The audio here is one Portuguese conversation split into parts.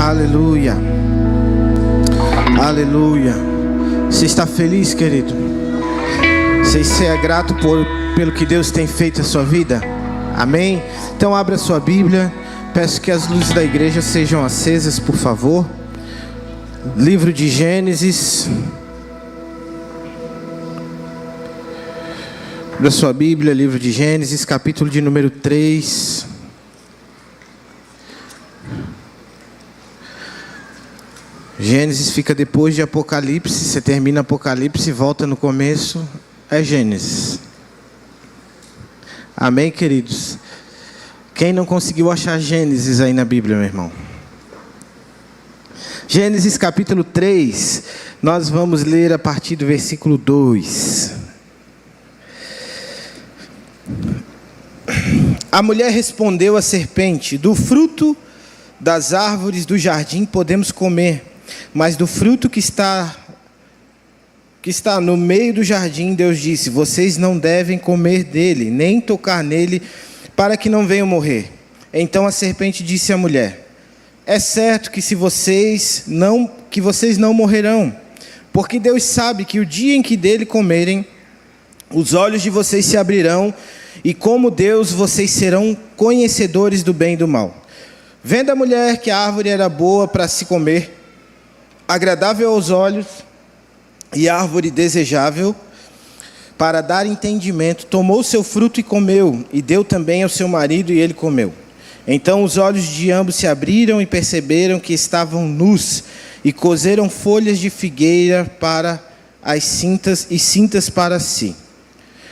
Aleluia. Aleluia. Você está feliz, querido? Você é grato pelo que Deus tem feito na sua vida? Amém? Então abra sua Bíblia. Peço que as luzes da igreja sejam acesas, por favor. Livro de Gênesis. Abra sua Bíblia, livro de Gênesis, capítulo de número 3. Gênesis fica depois de Apocalipse. Você termina Apocalipse e volta no começo. É Gênesis. Amém, queridos? Quem não conseguiu achar Gênesis aí na Bíblia, meu irmão? Gênesis capítulo 3. Nós vamos ler a partir do versículo 2. A mulher respondeu à serpente: do fruto das árvores do jardim podemos comer, mas do fruto que está no meio do jardim, Deus disse: vocês não devem comer dele, nem tocar nele, para que não venham morrer. Então a serpente disse à mulher: é certo que vocês não morrerão, porque Deus sabe que o dia em que dele comerem, os olhos de vocês se abrirão, e como Deus, vocês serão conhecedores do bem e do mal. Vendo a mulher que a árvore era boa para se comer, agradável aos olhos, e árvore desejável para dar entendimento, tomou seu fruto e comeu, e deu também ao seu marido, e ele comeu. Então os olhos de ambos se abriram e perceberam que estavam nus, e coseram folhas de figueira para as cintas para si.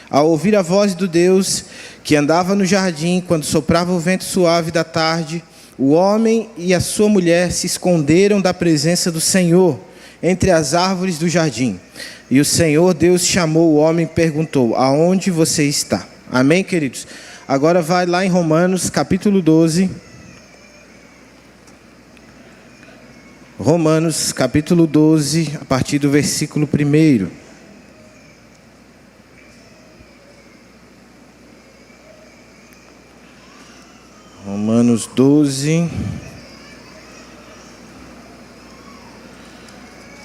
Ao ouvir a voz do Deus que andava no jardim, quando soprava o vento suave da tarde, o homem e a sua mulher se esconderam da presença do Senhor entre as árvores do jardim. E o Senhor Deus chamou o homem e perguntou: aonde você está? Amém, queridos? Agora vai lá em Romanos capítulo 12. Romanos capítulo 12, a partir do versículo 1. Romanos 12,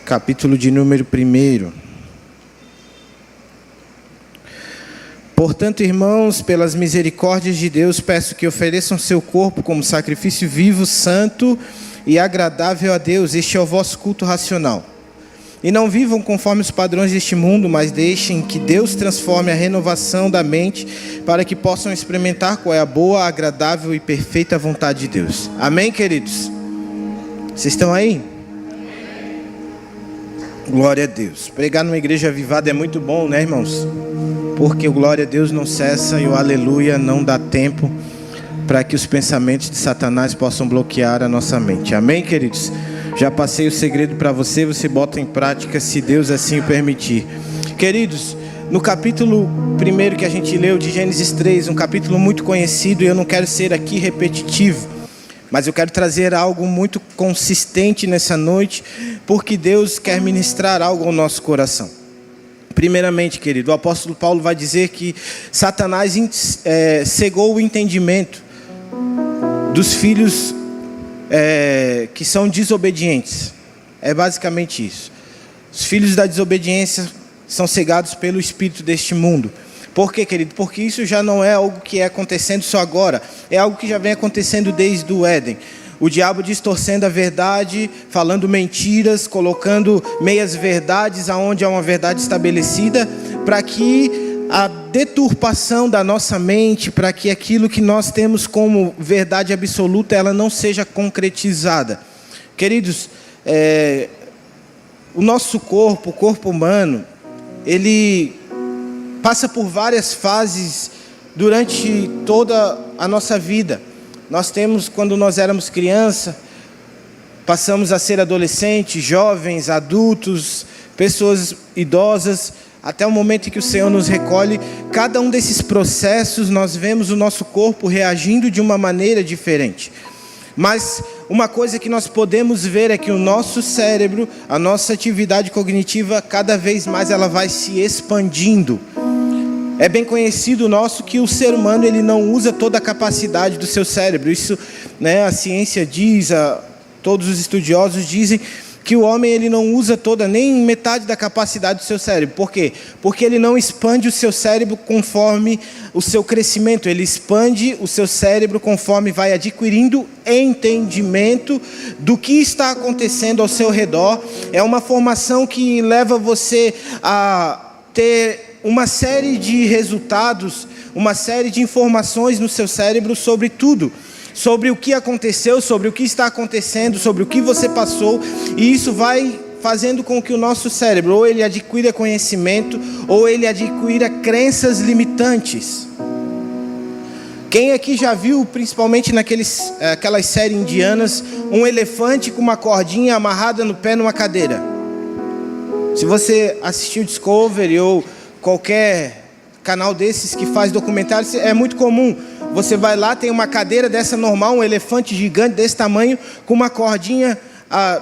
capítulo de número 1. Portanto, irmãos, pelas misericórdias de Deus, peço que ofereçam seu corpo como sacrifício vivo, santo e agradável a Deus. Este é o vosso culto racional. E não vivam conforme os padrões deste mundo, mas deixem que Deus transforme a renovação da mente, para que possam experimentar qual é a boa, agradável e perfeita vontade de Deus. Amém, queridos? Vocês estão aí? Glória a Deus. Pregar numa igreja avivada é muito bom, né, irmãos? Porque o glória a Deus não cessa e o aleluia não dá tempo para que os pensamentos de Satanás possam bloquear a nossa mente. Amém, queridos? Já passei o segredo para você, você bota em prática se Deus assim o permitir. Queridos, no capítulo 1 que a gente leu de Gênesis 3, um capítulo muito conhecido, e eu não quero ser aqui repetitivo, mas eu quero trazer algo muito consistente nessa noite, porque Deus quer ministrar algo ao nosso coração. Primeiramente, querido, o apóstolo Paulo vai dizer que Satanás cegou o entendimento dos filhos que são desobedientes. É basicamente isso. Os filhos da desobediência são cegados pelo espírito deste mundo. Por quê, querido? Porque isso já não é algo que é acontecendo só agora. É algo que já vem acontecendo desde o Éden. O diabo distorcendo a verdade, falando mentiras, colocando meias verdades aonde há uma verdade estabelecida, para que a deturpação da nossa mente, para que aquilo que nós temos como verdade absoluta, ela não seja concretizada. Queridos, o nosso corpo, o corpo humano, ele passa por várias fases durante toda a nossa vida. Nós temos, quando nós éramos criança, passamos a ser adolescentes, jovens, adultos, pessoas idosas, até o momento em que o Senhor nos recolhe. Cada um desses processos nós vemos o nosso corpo reagindo de uma maneira diferente. Mas uma coisa que nós podemos ver é que o nosso cérebro, a nossa atividade cognitiva, cada vez mais ela vai se expandindo. É bem conhecido nosso que o ser humano ele não usa toda a capacidade do seu cérebro. Isso, né, a ciência diz, todos os estudiosos dizem que o homem ele não usa toda, nem metade da capacidade do seu cérebro. Por quê? Porque ele não expande o seu cérebro conforme o seu crescimento. Ele expande o seu cérebro conforme vai adquirindo entendimento do que está acontecendo ao seu redor. É uma formação que leva você a ter uma série de resultados, uma série de informações no seu cérebro sobre tudo. Sobre o que aconteceu, sobre o que está acontecendo, sobre o que você passou, e isso vai fazendo com que o nosso cérebro, ou ele adquira conhecimento, ou ele adquira crenças limitantes. Quem aqui já viu, principalmente aquelas séries indianas, um elefante com uma cordinha amarrada no pé numa cadeira? Se você assistiu Discovery ou qualquer canal desses que faz documentários, é muito comum. Você vai lá, tem uma cadeira dessa normal, um elefante gigante desse tamanho, com uma cordinha,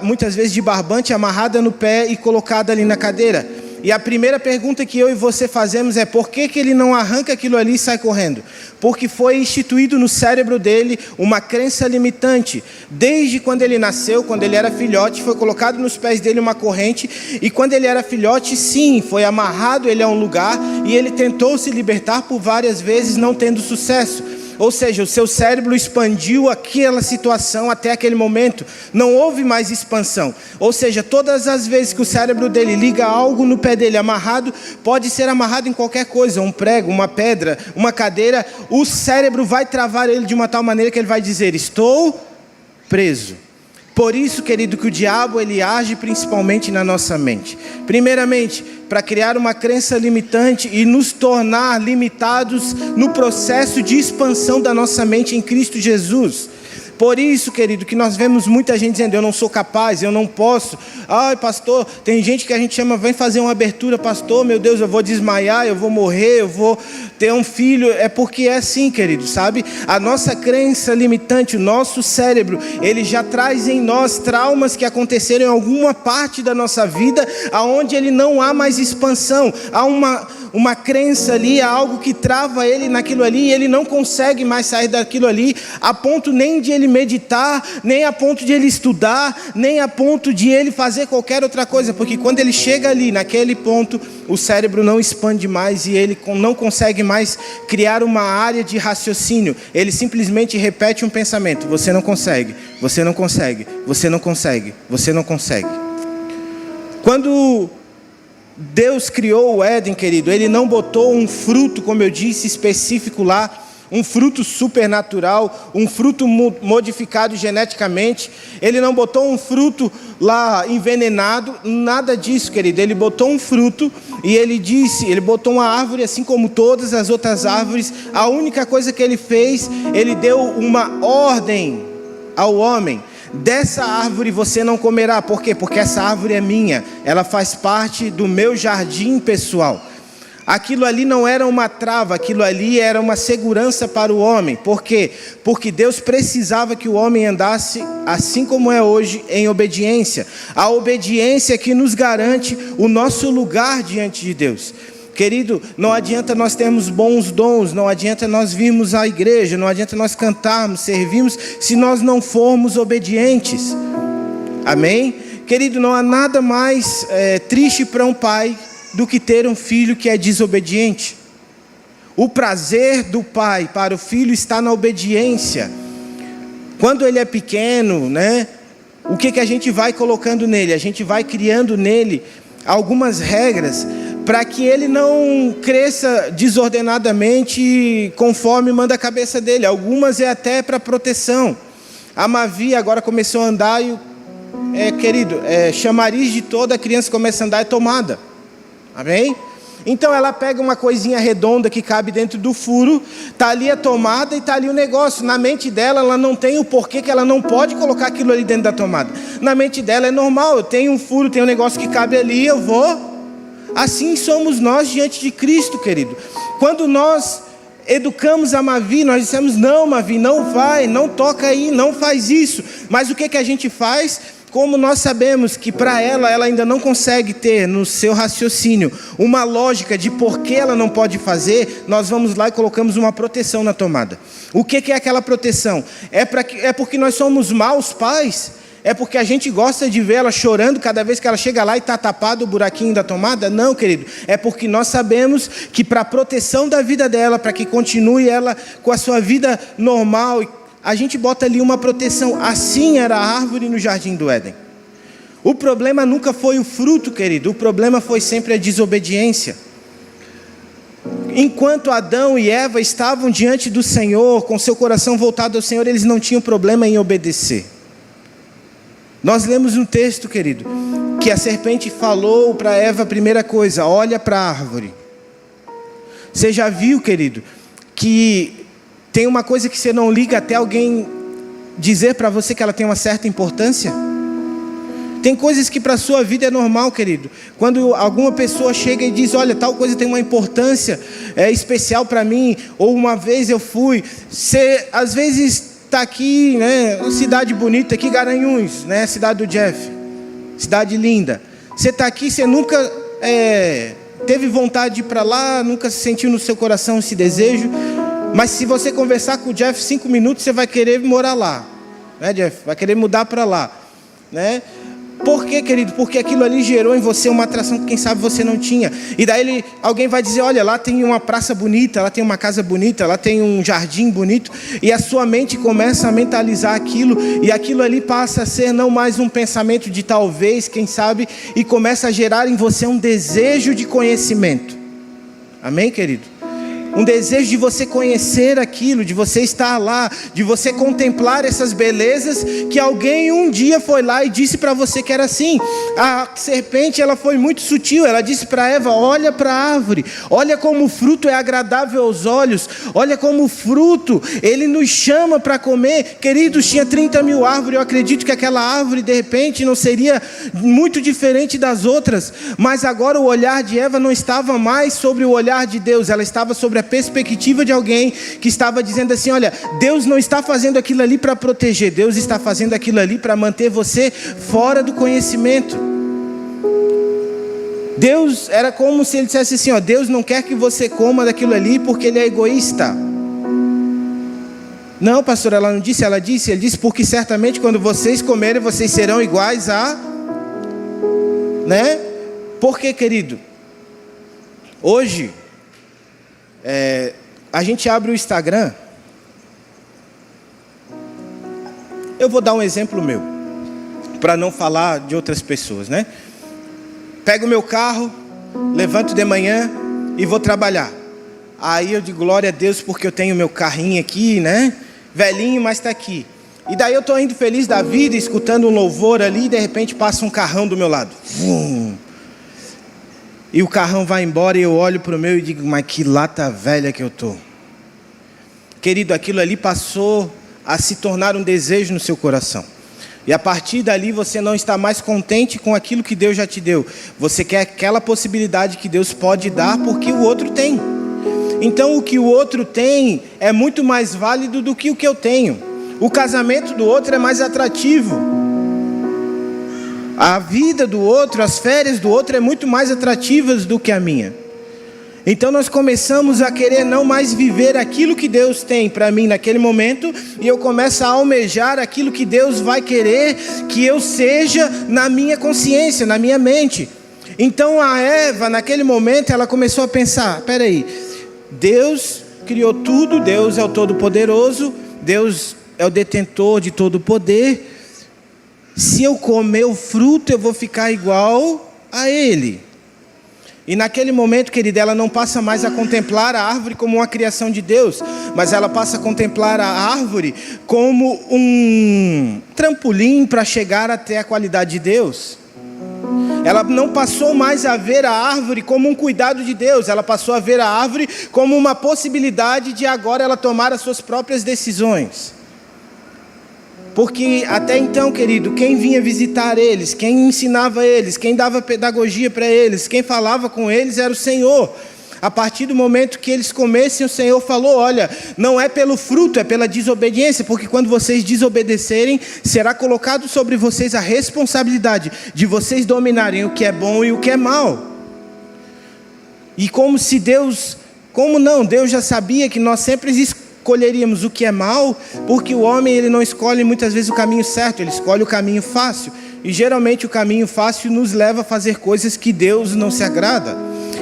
muitas vezes de barbante, amarrada no pé e colocada ali na cadeira. E a primeira pergunta que eu e você fazemos é: por que ele não arranca aquilo ali e sai correndo? Porque foi instituído no cérebro dele uma crença limitante. Desde quando ele nasceu, quando ele era filhote, foi colocado nos pés dele uma corrente. E quando ele era filhote, sim, foi amarrado ele a um lugar. E ele tentou se libertar por várias vezes, não tendo sucesso. Ou seja, o seu cérebro expandiu aquela situação até aquele momento. Não houve mais expansão. Ou seja, todas as vezes que o cérebro dele liga algo no pé dele amarrado, pode ser amarrado em qualquer coisa, um prego, uma pedra, uma cadeira, o cérebro vai travar ele de uma tal maneira que ele vai dizer: estou preso. Por isso, querido, que o diabo ele age principalmente na nossa mente. Primeiramente, para criar uma crença limitante e nos tornar limitados no processo de expansão da nossa mente em Cristo Jesus. Por isso, querido, que nós vemos muita gente dizendo: eu não sou capaz, eu não posso. Ai, pastor, tem gente que a gente chama, vem fazer uma abertura, pastor, meu Deus, eu vou desmaiar, eu vou morrer, eu vou ter um filho. É porque é assim, querido, sabe? A nossa crença limitante, o nosso cérebro, ele já traz em nós traumas que aconteceram em alguma parte da nossa vida, aonde ele não há mais expansão. Há uma crença ali, há algo que trava ele naquilo ali, e ele não consegue mais sair daquilo ali, a ponto nem de ele meditar, nem a ponto de ele estudar, nem a ponto de ele fazer qualquer outra coisa, porque quando ele chega ali, naquele ponto, o cérebro não expande mais e ele não consegue mais criar uma área de raciocínio. Ele simplesmente repete um pensamento: você não consegue, você não consegue, você não consegue, você não consegue. Quando Deus criou o Éden, querido, Ele não botou um fruto, como eu disse, específico lá, um fruto supernatural, um fruto modificado geneticamente. Ele não botou um fruto lá envenenado, nada disso, querido. Ele botou um fruto e ele botou uma árvore assim como todas as outras árvores. A única coisa que ele fez, ele deu uma ordem ao homem: dessa árvore você não comerá. Por quê? Porque essa árvore é minha, ela faz parte do meu jardim pessoal. Aquilo ali não era uma trava, aquilo ali era uma segurança para o homem. Por quê? Porque Deus precisava que o homem andasse, assim como é hoje, em obediência. A obediência que nos garante o nosso lugar diante de Deus. Querido, não adianta nós termos bons dons, não adianta nós virmos à igreja, não adianta nós cantarmos, servirmos, se nós não formos obedientes. Amém? Querido, não há nada mais triste para um pai do que ter um filho que é desobediente. O prazer do pai para o filho está na obediência. Quando ele é pequeno, né? O que a gente vai colocando nele? A gente vai criando nele algumas regras para que ele não cresça desordenadamente conforme manda a cabeça dele. Algumas é até para proteção. A Mavi agora começou a andar e, chamariz de toda criança que começa a andar é tomada. Amém? Então ela pega uma coisinha redonda que cabe dentro do furo, está ali a tomada e está ali o negócio. Na mente dela, ela não tem o porquê que ela não pode colocar aquilo ali dentro da tomada. Na mente dela é normal: eu tenho um furo, tenho um negócio que cabe ali, eu vou. Assim somos nós diante de Cristo, querido. Quando nós educamos a Mavi, nós dissemos: não, Mavi, não vai, não toca aí, não faz isso. Mas o que a gente faz? Como nós sabemos que para ela ainda não consegue ter no seu raciocínio uma lógica de por que ela não pode fazer, nós vamos lá e colocamos uma proteção na tomada. O que é aquela proteção? É porque nós somos maus pais? É porque a gente gosta de ver ela chorando cada vez que ela chega lá e está tapado o buraquinho da tomada? Não, querido. É porque nós sabemos que para a proteção da vida dela, para que continue ela com a sua vida normal, a gente bota ali uma proteção. Assim era a árvore no jardim do Éden. O problema nunca foi o fruto, querido. O problema foi sempre a desobediência. Enquanto Adão e Eva estavam diante do Senhor, com seu coração voltado ao Senhor, eles não tinham problema em obedecer. Nós lemos no texto, querido, que a serpente falou para Eva a primeira coisa: olha para a árvore. Você já viu, querido, que tem uma coisa que você não liga até alguém dizer para você que ela tem uma certa importância? Tem coisas que para a sua vida é normal, querido. Quando alguma pessoa chega e diz: olha, tal coisa tem uma importância especial para mim. Ou uma vez eu fui. Você às vezes está aqui, né? Uma cidade bonita aqui, Garanhuns, né? Cidade do Jeff. Cidade linda. Você está aqui, você nunca teve vontade de ir para lá, nunca sentiu no seu coração esse desejo. Mas se você conversar com o Jeff 5 minutos, você vai querer morar lá, né, Jeff? Vai querer mudar para lá, né? Por quê, querido? Porque aquilo ali gerou em você uma atração que quem sabe você não tinha. E daí alguém vai dizer: olha, lá tem uma praça bonita, lá tem uma casa bonita, lá tem um jardim bonito. E a sua mente começa a mentalizar aquilo. E aquilo ali passa a ser não mais um pensamento de talvez, quem sabe. E começa a gerar em você um desejo de conhecimento. Amém, querido? Um desejo de você conhecer aquilo, de você estar lá, de você contemplar essas belezas que alguém um dia foi lá e disse para você que era assim. A serpente, ela foi muito sutil. Ela disse para Eva: olha para a árvore, olha como o fruto é agradável aos olhos, olha como o fruto, ele nos chama para comer. Queridos, tinha 30 mil árvores. Eu acredito que aquela árvore de repente não seria muito diferente das outras, mas agora o olhar de Eva não estava mais sobre o olhar de Deus, ela estava sobre a perspectiva de alguém que estava dizendo assim: olha, Deus não está fazendo aquilo ali para proteger, Deus está fazendo aquilo ali para manter você fora do conhecimento. Deus, era como se ele dissesse assim: ó, Deus não quer que você coma daquilo ali porque ele é egoísta. Não, pastor, ela não disse, ele disse porque certamente quando vocês comerem, vocês serão iguais a, né? Por quê, querido? Hoje a gente abre o Instagram. Eu vou dar um exemplo meu, para não falar de outras pessoas, né? Pego o meu carro, levanto de manhã e vou trabalhar. Aí eu digo: glória a Deus, porque eu tenho meu carrinho aqui, né? Velhinho, mas está aqui. E daí eu estou indo feliz da vida, escutando um louvor ali, e de repente passa um carrão do meu lado. E o carrão vai embora e eu olho para o meu e digo: mas que lata velha que eu estou. Querido, aquilo ali passou a se tornar um desejo no seu coração. E a partir dali você não está mais contente com aquilo que Deus já te deu. Você quer aquela possibilidade que Deus pode dar porque o outro tem. Então o que o outro tem é muito mais válido do que o que eu tenho. O casamento do outro é mais atrativo. A vida do outro, as férias do outro é muito mais atrativas do que a minha. Então nós começamos a querer não mais viver aquilo que Deus tem para mim naquele momento, e eu começo a almejar aquilo que Deus vai querer que eu seja na minha consciência, na minha mente. Então a Eva, naquele momento, ela começou a pensar: peraí, Deus criou tudo, Deus é o Todo-Poderoso, Deus é o detentor de todo o poder. Se eu comer o fruto, eu vou ficar igual a Ele. E naquele momento, querida, ela não passa mais a contemplar a árvore como uma criação de Deus, mas ela passa a contemplar a árvore como um trampolim para chegar até a qualidade de Deus. Ela não passou mais a ver a árvore como um cuidado de Deus, ela passou a ver a árvore como uma possibilidade de agora ela tomar as suas próprias decisões. Porque até então, querido, quem vinha visitar eles, quem ensinava eles, quem dava pedagogia para eles, quem falava com eles era o Senhor. A partir do momento que eles comessem, o Senhor falou: olha, não é pelo fruto, é pela desobediência, porque quando vocês desobedecerem, será colocado sobre vocês a responsabilidade de vocês dominarem o que é bom e o que é mal. E como se Deus, como não, Deus já sabia que nós sempre escolheríamos o que é mal, porque o homem ele não escolhe muitas vezes o caminho certo, ele escolhe o caminho fácil. E geralmente o caminho fácil nos leva a fazer coisas que Deus não se agrada.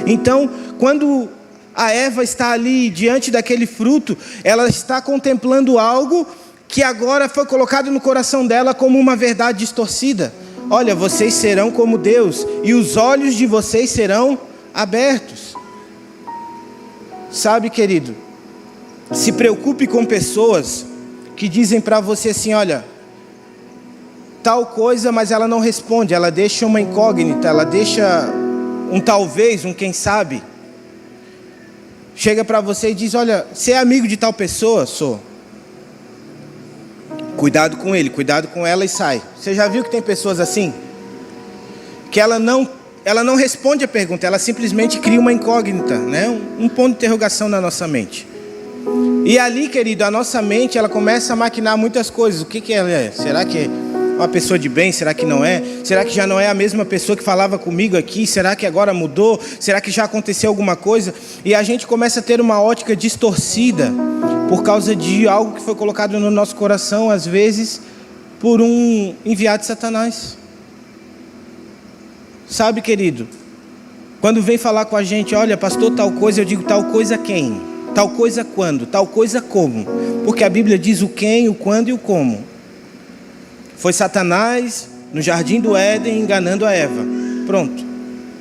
Então, quando a Eva está ali diante daquele fruto, ela está contemplando algo que agora foi colocado no coração dela como uma verdade distorcida. Olha, vocês serão como Deus, e os olhos de vocês serão abertos. Sabe, querido, se preocupe com pessoas que dizem para você assim, olha, tal coisa, mas ela não responde, ela deixa uma incógnita, ela deixa um talvez, um quem sabe. Chega para você e diz, olha, você é amigo de tal pessoa? Sou. Cuidado com ele, cuidado com ela e sai. Você já viu que tem pessoas assim? Que ela não responde a pergunta, ela simplesmente cria uma incógnita, né? Um ponto de interrogação na nossa mente. E ali, querido, a nossa mente, ela começa a maquinar muitas coisas. O que ela é? Será que é uma pessoa de bem? Será que não é? Será que já não é a mesma pessoa que falava comigo aqui? Será que agora mudou? Será que já aconteceu alguma coisa? E a gente começa a ter uma ótica distorcida por causa de algo que foi colocado no nosso coração, às vezes, por um enviado de Satanás. Sabe, querido, quando vem falar com a gente, olha, pastor, tal coisa, eu digo, tal coisa quem? Tal coisa quando? Tal coisa como? Porque a Bíblia diz o quem, o quando e o como. Foi Satanás no jardim do Éden enganando a Eva. Pronto.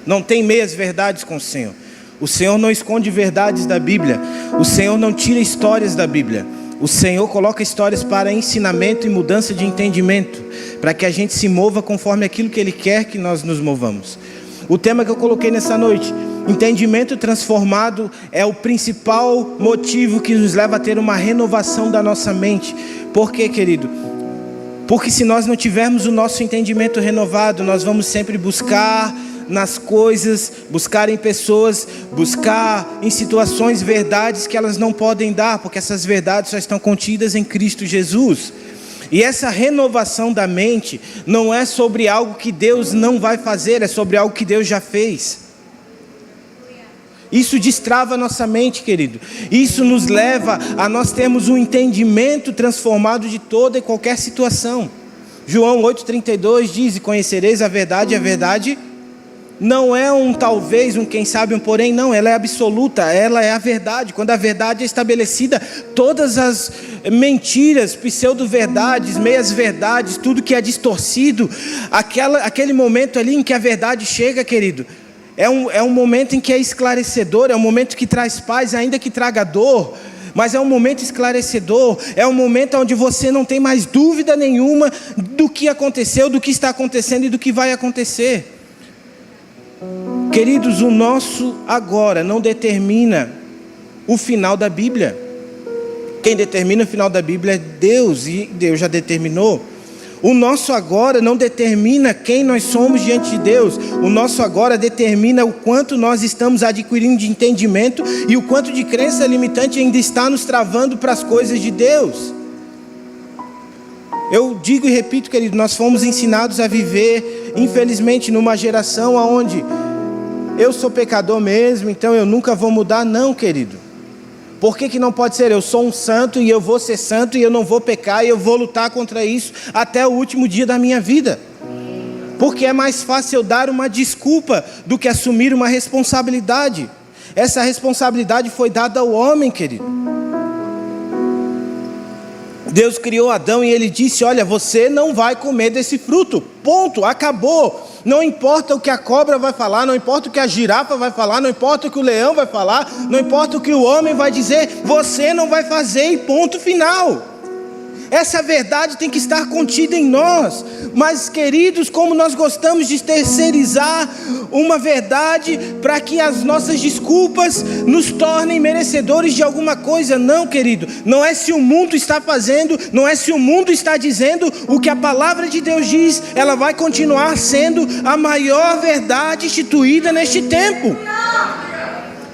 Não tem meias verdades com o Senhor. O Senhor não esconde verdades da Bíblia. O Senhor não tira histórias da Bíblia. O Senhor coloca histórias para ensinamento e mudança de entendimento, para que a gente se mova conforme aquilo que Ele quer que nós nos movamos. O tema que eu coloquei nessa noite, entendimento transformado, é o principal motivo que nos leva a ter uma renovação da nossa mente. Por quê, querido? Porque se nós não tivermos o nosso entendimento renovado, nós vamos sempre buscar nas coisas, buscar em pessoas, buscar em situações verdades que elas não podem dar, porque essas verdades só estão contidas em Cristo Jesus. E essa renovação da mente não é sobre algo que Deus não vai fazer, é sobre algo que Deus já fez. Isso destrava a nossa mente, querido. Isso nos leva a nós termos um entendimento transformado de toda e qualquer situação. João 8,32 diz, e conhecereis a verdade não é um talvez, um quem sabe, um porém, não, ela é absoluta, ela é a verdade. Quando a verdade é estabelecida, todas as mentiras, pseudo-verdades, meias-verdades, tudo que é distorcido, aquele momento ali em que a verdade chega, querido, é um momento em que é esclarecedor, é um momento que traz paz, ainda que traga dor, mas é um momento esclarecedor, é um momento onde você não tem mais dúvida nenhuma do que aconteceu, do que está acontecendo e do que vai acontecer. Queridos, o nosso agora não determina o final da Bíblia. Quem determina o final da Bíblia é Deus, e Deus já determinou. O nosso agora não determina quem nós somos diante de Deus. O nosso agora determina o quanto nós estamos adquirindo de entendimento e o quanto de crença limitante ainda está nos travando para as coisas de Deus. Eu digo e repito, querido, nós fomos ensinados a viver, infelizmente, numa geração onde eu sou pecador mesmo, então eu nunca vou mudar. Não, querido. Por que não pode ser? Eu sou um santo e eu vou ser santo e eu não vou pecar e eu vou lutar contra isso até o último dia da minha vida. Porque é mais fácil eu dar uma desculpa do que assumir uma responsabilidade. Essa responsabilidade foi dada ao homem, querido. Deus criou Adão e Ele disse, olha, você não vai comer desse fruto, ponto, acabou. Não importa o que a cobra vai falar, não importa o que a girafa vai falar, não importa o que o leão vai falar, não importa o que o homem vai dizer, você não vai fazer e ponto final. Essa verdade tem que estar contida em nós. Mas, queridos, como nós gostamos de terceirizar uma verdade para que as nossas desculpas nos tornem merecedores de alguma coisa. Não, querido, não é se o mundo está fazendo, não é se o mundo está dizendo. O que a palavra de Deus diz, ela vai continuar sendo a maior verdade instituída neste tempo.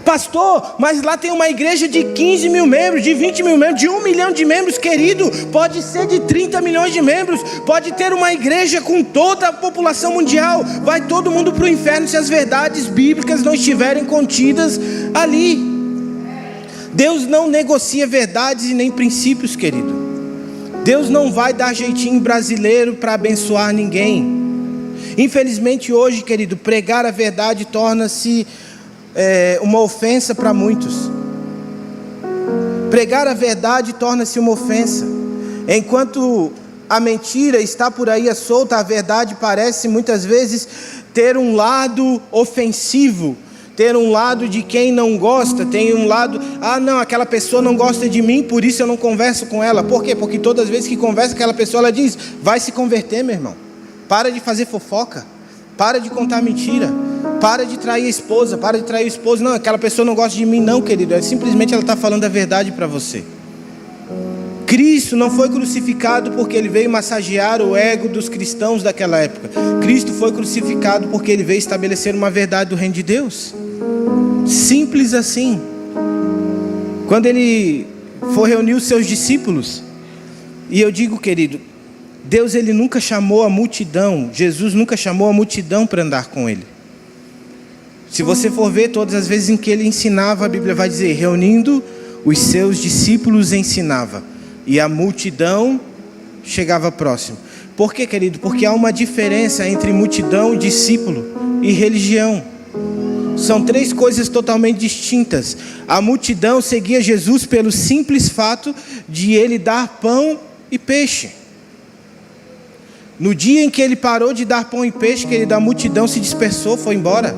Pastor, mas lá tem uma igreja de 15 mil membros, de 20 mil membros, de 1 milhão de membros, querido. Pode ser de 30 milhões de membros. Pode ter uma igreja com toda a população mundial. Vai todo mundo para o inferno se as verdades bíblicas não estiverem contidas ali. Deus não negocia verdades e nem princípios, querido. Deus não vai dar jeitinho brasileiro para abençoar ninguém. Infelizmente hoje, querido, pregar a verdade torna-se uma ofensa para muitos. Pregar a verdade torna-se uma ofensa. Enquanto a mentira está por aí à solta, a verdade parece muitas vezes ter um lado ofensivo, ter um lado de quem não gosta, tem um lado, não, aquela pessoa não gosta de mim, por isso eu não converso com ela. Por quê? Porque todas as vezes que conversa com aquela pessoa, ela diz, vai se converter, meu irmão. Para de fazer fofoca, para de contar mentira, para de trair a esposa, para de trair o esposo. Não, aquela pessoa não gosta de mim, não, querido, simplesmente ela está falando a verdade para você. Cristo não foi crucificado porque ele veio massagear o ego dos cristãos daquela época. Cristo foi crucificado porque ele veio estabelecer uma verdade do reino de Deus. Simples assim. Quando ele for reunir os seus discípulos, e eu digo, querido, Deus ele nunca chamou a multidão, Jesus nunca chamou a multidão para andar com ele. Se você for ver todas as vezes em que ele ensinava, a Bíblia vai dizer, reunindo os seus discípulos ensinava. E a multidão chegava próximo. Por quê, querido? Porque há uma diferença entre multidão, discípulo e religião. São três coisas totalmente distintas. A multidão seguia Jesus pelo simples fato de ele dar pão e peixe. No dia em que ele parou de dar pão e peixe, querido, a multidão se dispersou, foi embora.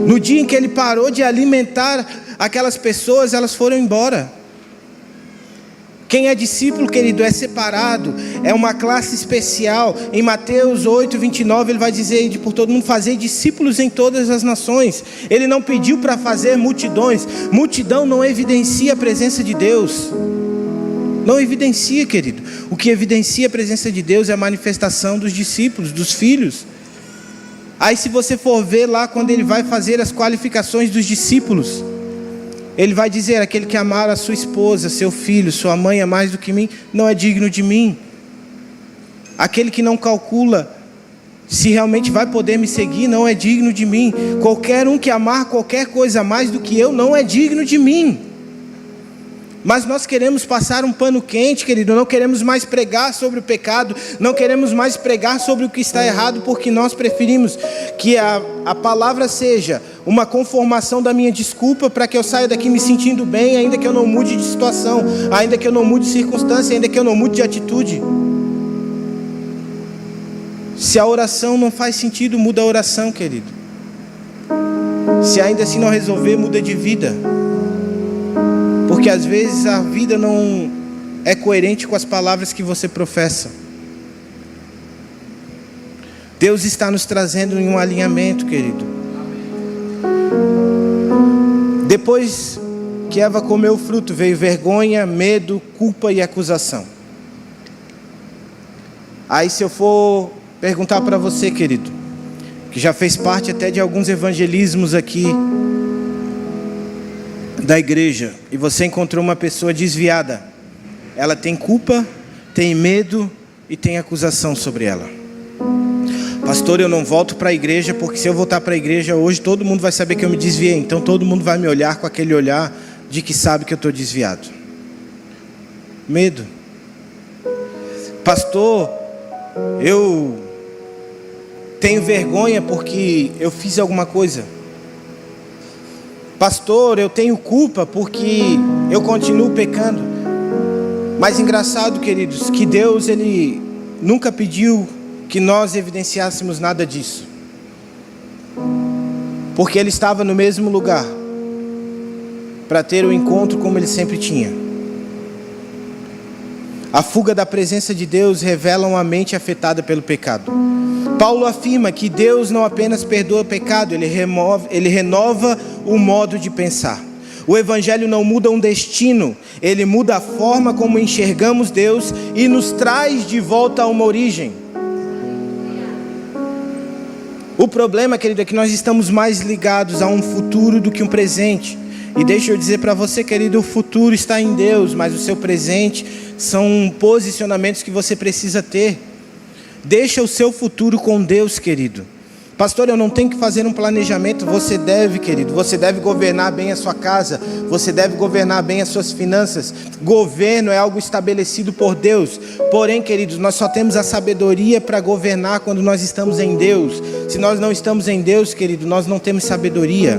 No dia em que ele parou de alimentar aquelas pessoas, elas foram embora. Quem é discípulo, querido, é separado, é uma classe especial. Em Mateus 8, 29, ele vai dizer, por todo mundo, fazer discípulos em todas as nações. Ele não pediu para fazer multidões. Multidão não evidencia a presença de Deus. Não evidencia, querido. O que evidencia a presença de Deus é a manifestação dos discípulos, dos filhos. Aí se você for ver lá, quando ele vai fazer as qualificações dos discípulos, ele vai dizer, aquele que amar a sua esposa, seu filho, sua mãe a mais do que mim, não é digno de mim. Aquele que não calcula se realmente vai poder me seguir, não é digno de mim. Qualquer um que amar qualquer coisa a mais do que eu, não é digno de mim. Mas nós queremos passar um pano quente, querido, não queremos mais pregar sobre o pecado, não queremos mais pregar sobre o que está errado, porque nós preferimos que a palavra seja uma conformação da minha desculpa para que eu saia daqui me sentindo bem, ainda que eu não mude de situação, ainda que eu não mude de circunstância, ainda que eu não mude de atitude. Se a oração não faz sentido, muda a oração, querido. Se ainda assim não resolver, muda de vida. Porque às vezes a vida não é coerente com as palavras que você professa. Deus está nos trazendo em um alinhamento, querido. Depois que Eva comeu o fruto, veio vergonha, medo, culpa e acusação. Aí se eu for perguntar para você, querido, que já fez parte até de alguns evangelismos aqui da igreja, e você encontrou uma pessoa desviada, ela tem culpa, tem medo e tem acusação sobre ela. Pastor, eu não volto para a igreja, porque se eu voltar para a igreja hoje, todo mundo vai saber que eu me desviei, então todo mundo vai me olhar com aquele olhar de que sabe que eu estou desviado. Medo. Pastor, eu tenho vergonha porque eu fiz alguma coisa. Pastor, eu tenho culpa porque eu continuo pecando. Mas engraçado, queridos, que Deus ele nunca pediu que nós evidenciássemos nada disso, porque Ele estava no mesmo lugar para ter o encontro como Ele sempre tinha. A fuga da presença de Deus revela uma mente afetada pelo pecado. Paulo afirma que Deus não apenas perdoa o pecado, Ele renova o modo de pensar. O Evangelho não muda um destino, ele muda a forma como enxergamos Deus e nos traz de volta a uma origem. O problema, querido, é que nós estamos mais ligados a um futuro do que um presente. E deixa eu dizer para você, querido, o futuro está em Deus, mas o seu presente são posicionamentos que você precisa ter. Deixa o seu futuro com Deus, querido. Pastor, eu não tenho que fazer um planejamento. Você deve, querido. Você deve governar bem a sua casa. Você deve governar bem as suas finanças. Governo é algo estabelecido por Deus. Porém, queridos, nós só temos a sabedoria para governar quando nós estamos em Deus. Se nós não estamos em Deus, querido, nós não temos sabedoria.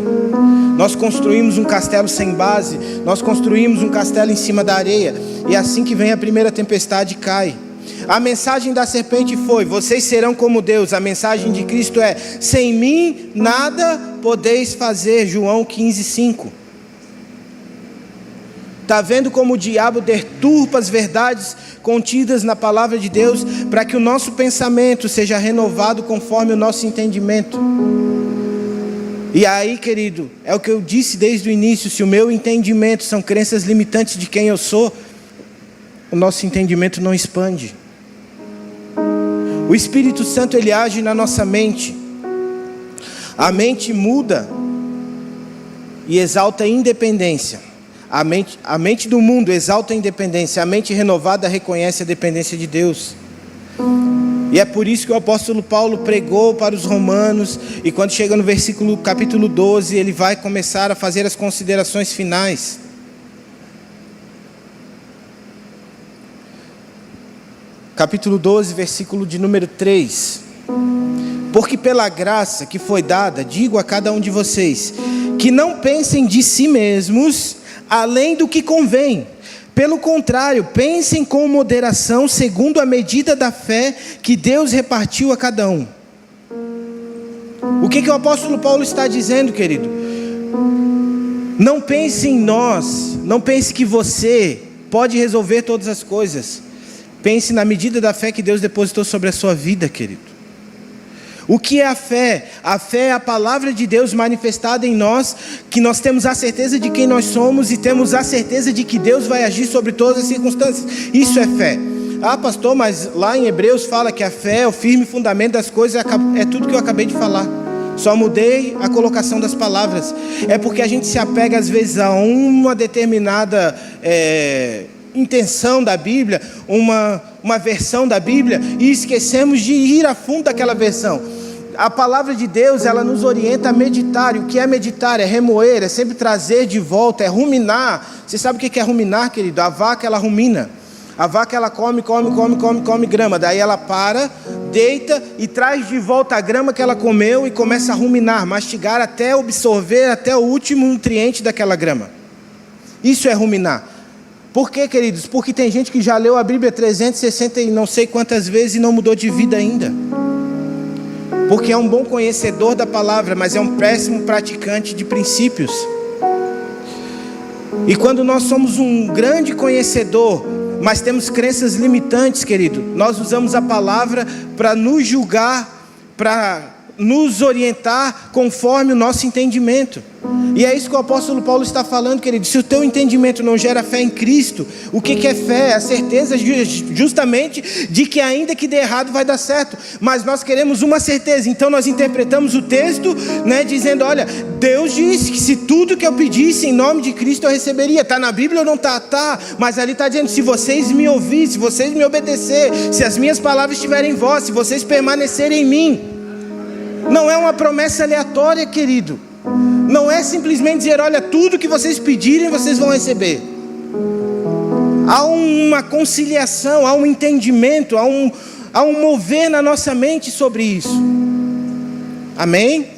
Nós construímos um castelo sem base. Nós construímos um castelo em cima da areia. E assim que vem a primeira tempestade, cai. A mensagem da serpente foi: vocês serão como Deus. A mensagem de Cristo é: sem mim nada podeis fazer. João 15:5. Está vendo como o diabo deturpa as verdades contidas na palavra de Deus, para que o nosso pensamento seja renovado conforme o nosso entendimento. E aí, querido, é o que eu disse desde o início: se o meu entendimento são crenças limitantes de quem eu sou, o nosso entendimento não expande. O Espírito Santo, ele age na nossa mente. A mente muda e exalta a independência. A mente do mundo exalta a independência. A mente renovada reconhece a dependência de Deus. E é por isso que o apóstolo Paulo pregou para os romanos. E quando chega no capítulo 12, ele vai começar a fazer as considerações finais. Capítulo 12, versículo de número 3. Porque pela graça que foi dada, digo a cada um de vocês, que não pensem de si mesmos além do que convém. Pelo contrário, pensem com moderação, segundo a medida da fé que Deus repartiu a cada um. O que o apóstolo Paulo está dizendo, querido? Não pense em nós, não pense que você pode resolver todas as coisas. Pense na medida da fé que Deus depositou sobre a sua vida, querido. O que é a fé? A fé é a palavra de Deus manifestada em nós, que nós temos a certeza de quem nós somos e temos a certeza de que Deus vai agir sobre todas as circunstâncias. Isso é fé. Ah, pastor, mas lá em Hebreus fala que a fé é o firme fundamento das coisas. É tudo que eu acabei de falar. Só mudei a colocação das palavras. É porque a gente se apega às vezes a uma determinada intenção da Bíblia, uma versão da Bíblia, e esquecemos de ir a fundo daquela versão. A palavra de Deus, ela nos orienta a meditar. E o que é meditar? É remoer, é sempre trazer de volta, é ruminar. Você sabe o que é ruminar, querido? A vaca, ela rumina. A vaca, ela come grama. Daí ela para, deita e traz de volta a grama que ela comeu e começa a ruminar, mastigar até absorver até o último nutriente daquela grama. Isso é ruminar. Por quê, queridos? Porque tem gente que já leu a Bíblia 360 e não sei quantas vezes e não mudou de vida ainda. Porque é um bom conhecedor da palavra, mas é um péssimo praticante de princípios. E quando nós somos um grande conhecedor, mas temos crenças limitantes, querido, nós usamos a palavra para nos julgar, para nos orientar conforme o nosso entendimento. E é isso que o apóstolo Paulo está falando, querido. Se o teu entendimento não gera fé em Cristo, o que é fé? É a certeza justamente de que ainda que dê errado vai dar certo. Mas nós queremos uma certeza, então nós interpretamos o texto, dizendo: olha, Deus disse que se tudo que eu pedisse em nome de Cristo eu receberia. Está na Bíblia ou não está? Está, mas ali está dizendo: se vocês me ouvirem, se vocês me obedecerem, se as minhas palavras estiverem em vós, se vocês permanecerem em mim. Não é uma promessa aleatória, querido. Não é simplesmente dizer: olha, tudo que vocês pedirem vocês vão receber. Há uma conciliação, há um entendimento, há um mover na nossa mente sobre isso. Amém?